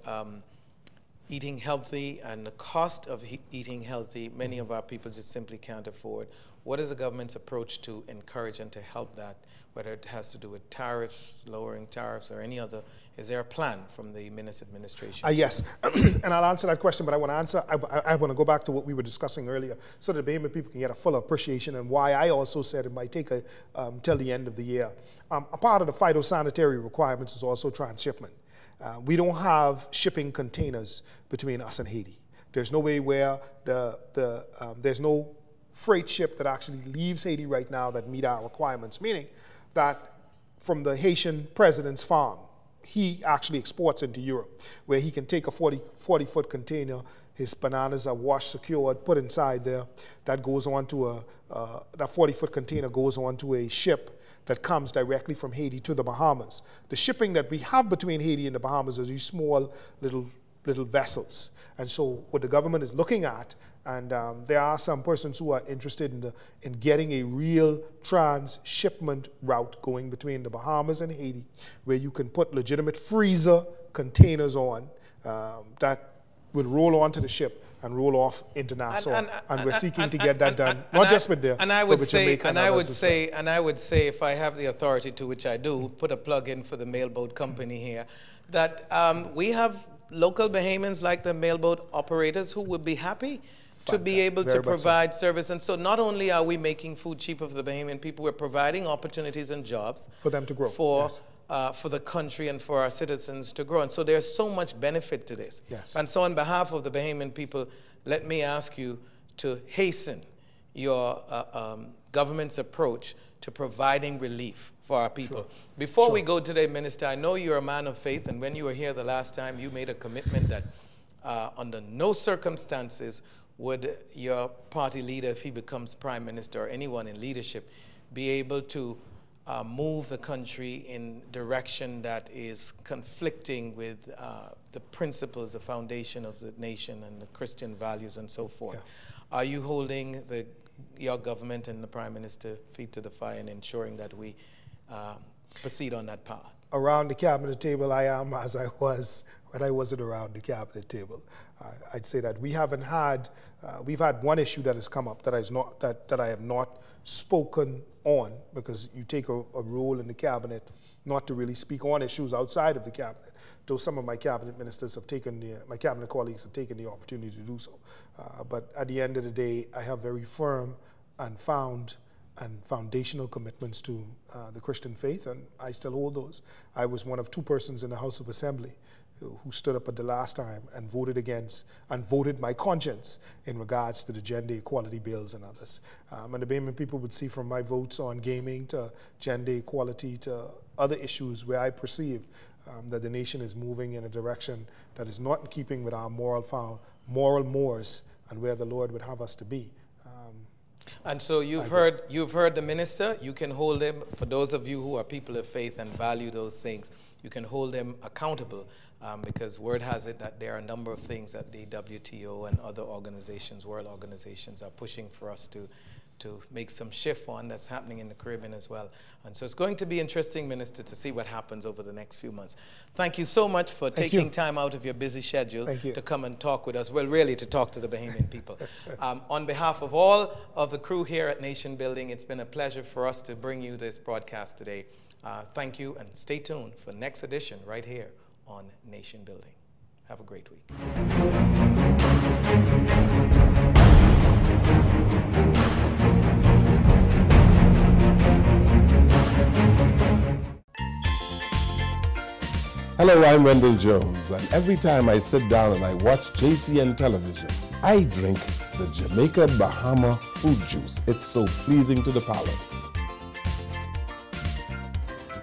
eating healthy and the cost of eating healthy. Many of our people just simply can't afford. What is the government's approach to encourage and to help that, whether it has to do with tariffs, lowering tariffs, or any other? Is there a plan from the Minister administration? Yes, and I'll answer that question, but I want to answer, I want to go back to what we were discussing earlier so that the Bahamian people can get a full appreciation and why I also said it might take till the end of the year. A part of the phytosanitary requirements is also transshipment. We don't have shipping containers between us and Haiti. There's no way where there's no freight ship that actually leaves Haiti right now that meet our requirements, meaning that from the Haitian president's farm, he actually exports into Europe, where he can take a 40-foot container, his bananas are washed, secured, put inside there. That goes on to that 40-foot container goes on to a ship that comes directly from Haiti to the Bahamas. The shipping that we have between Haiti and the Bahamas is these small little vessels. And so what the government is looking at, and there are some persons who are interested in getting a real transshipment route going between the Bahamas and Haiti, where you can put legitimate freezer containers on that will roll onto the ship and roll off into Nassau, and we're seeking to get that done, not just with there, and I would but with say, Jamaica and I would say, if I have the authority to, which I do, put a plug in for the mailboat company here, that we have local Bahamians like the mailboat operators who would be happy to be able to provide service. And so not only are we making food cheaper for the Bahamian people, we're providing opportunities and jobs for them to grow. For the country and for our citizens to grow. And so there's so much benefit to this. Yes. And so on behalf of the Bahamian people, let me ask you to hasten your government's approach to providing relief for our people. Sure. Before we go today, Minister, I know you're a man of faith, and when you were here the last time, you made a commitment that under no circumstances would your party leader, if he becomes prime minister or anyone in leadership, be able to move the country in direction that is conflicting with the principles, the foundation of the nation and the Christian values and so forth. Yeah. Are you holding your government and the prime minister feet to the fire and ensuring that we proceed on that path? Around the cabinet table, I am as I was when I wasn't around the cabinet table. I'd say that we haven't had, we've had one issue that has come up that I have not spoken on, because you take a role in the cabinet not to really speak on issues outside of the cabinet, though some of my cabinet ministers have taken, my cabinet colleagues have taken the opportunity to do so. But at the end of the day, I have very firm and foundational commitments to the Christian faith, and I still hold those. I was one of two persons in the House of Assembly who stood up at the last time and voted against and voted my conscience in regards to the gender equality bills and others. And the Bahamian people would see from my votes on gaming to gender equality to other issues where I perceive that the nation is moving in a direction that is not in keeping with our moral mores and where the Lord would have us to be. And so you've heard the minister. You can hold him. For those of you who are people of faith and value those things, you can hold them accountable, because word has it that there are a number of things that the WTO and other organizations, world organizations, are pushing for us to make some shift on. That's happening in the Caribbean as well. And so it's going to be interesting, Minister, to see what happens over the next few months. Thank you so much for taking time out of your busy schedule to come and talk with us. Well, really, to talk to the Bahamian people. On behalf of all of the crew here at Nation Building, it's been a pleasure for us to bring you this broadcast today. Thank you, and stay tuned for next edition right here on Nation Building. Have a great week. Hello, I'm Wendell Jones, and every time I sit down and I watch JCN television, I drink the Jamaica Bahama fruit juice. It's so pleasing to the palate.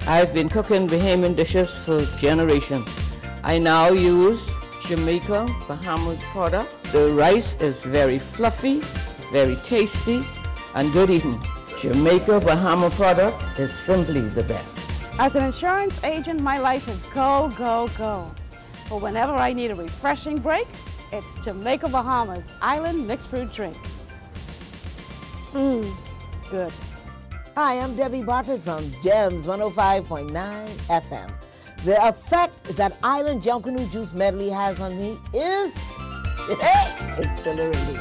I've been cooking Bahamian dishes for generations. I now use Jamaica Bahamas product. The rice is very fluffy, very tasty, and good eating. Jamaica Bahama product is simply the best. As an insurance agent, my life is go, go, go. But whenever I need a refreshing break, it's Jamaica Bahamas Island Mixed Fruit Drink. Good. Hi, I'm Debbie Bartlett from GEMS 105.9 FM. The effect that Island Junkanoo Juice medley has on me is exhilarating.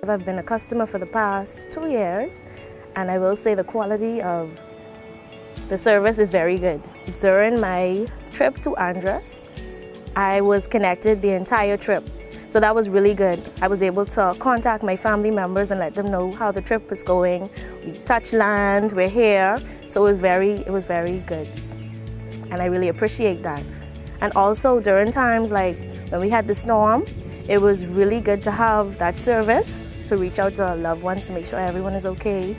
I've been a customer for the past 2 years, and I will say the quality of the service is very good. During my trip to Andros, I was connected the entire trip. So that was really good. I was able to contact my family members and let them know how the trip was going. We touched land, we're here. So it was very good. And I really appreciate that. And also during times like when we had the storm, it was really good to have that service to reach out to our loved ones to make sure everyone is okay.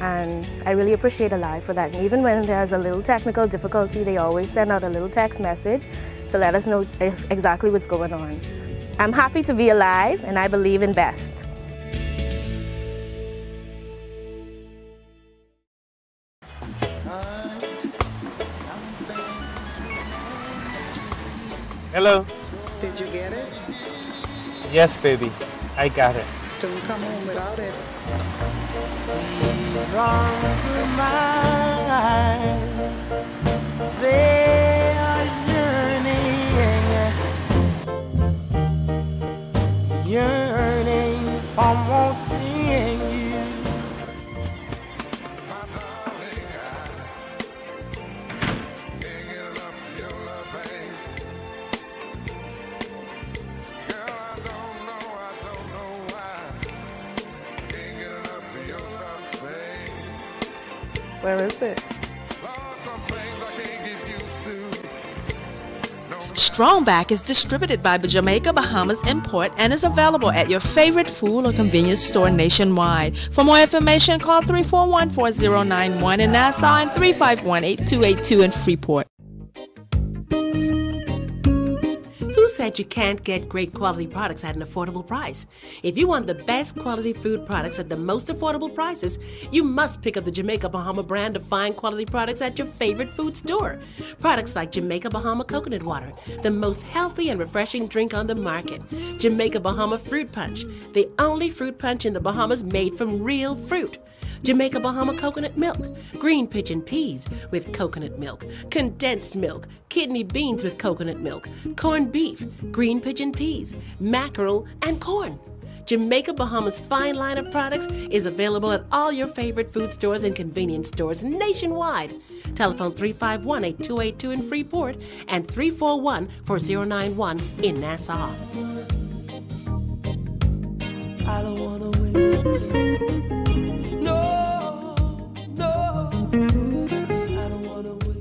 And I really appreciate Alive for that. And even when there's a little technical difficulty, they always send out a little text message to let us know exactly what's going on. I'm happy to be alive, and I believe in best. Hello. Did you get it? Yes, baby. I got it. Don't come home without it. These arms of mine, they are yearning for wanting you. Where is it? Strongback is distributed by Jamaica Bahamas Import and is available at your favorite food or convenience store nationwide. For more information, call 341-4091 in Nassau and 351-8282 in Freeport. Who said you can't get great quality products at an affordable price? If you want the best quality food products at the most affordable prices, you must pick up the Jamaica Bahama brand of fine quality products at your favorite food store. Products like Jamaica Bahama Coconut Water, the most healthy and refreshing drink on the market. Jamaica Bahama Fruit Punch, the only fruit punch in the Bahamas made from real fruit. Jamaica Bahama Coconut Milk, green pigeon peas with coconut milk, condensed milk, kidney beans with coconut milk, corned beef, green pigeon peas, mackerel, and corn. Jamaica Bahamas' fine line of products is available at all your favorite food stores and convenience stores nationwide. Telephone 351-8282 in Freeport and 341-4091 in Nassau. I don't wanna win. No, I don't wanna win.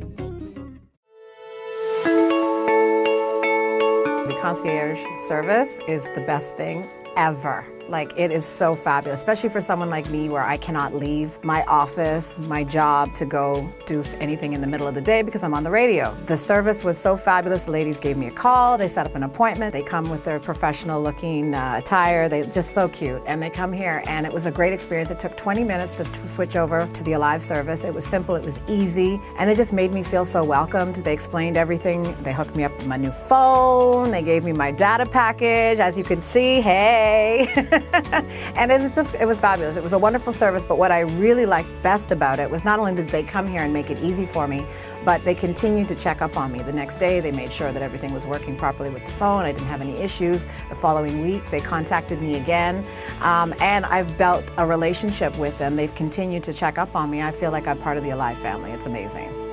The concierge service is the best thing ever. Like, it is so fabulous, especially for someone like me where I cannot leave my office, my job to go do anything in the middle of the day because I'm on the radio. The service was so fabulous. The ladies gave me a call. They set up an appointment. They come with their professional looking attire. They're just so cute. And they come here and it was a great experience. It took 20 minutes to switch over to the Alive service. It was simple. It was easy. And they just made me feel so welcomed. They explained everything. They hooked me up with my new phone. They gave me my data package. As you can see, hey. And it was fabulous. It was a wonderful service, but what I really liked best about it was not only did they come here and make it easy for me, but they continued to check up on me. The next day, they made sure that everything was working properly with the phone. I didn't have any issues. The following week, they contacted me again, and I've built a relationship with them. They've continued to check up on me. I feel like I'm part of the Alive family. It's amazing.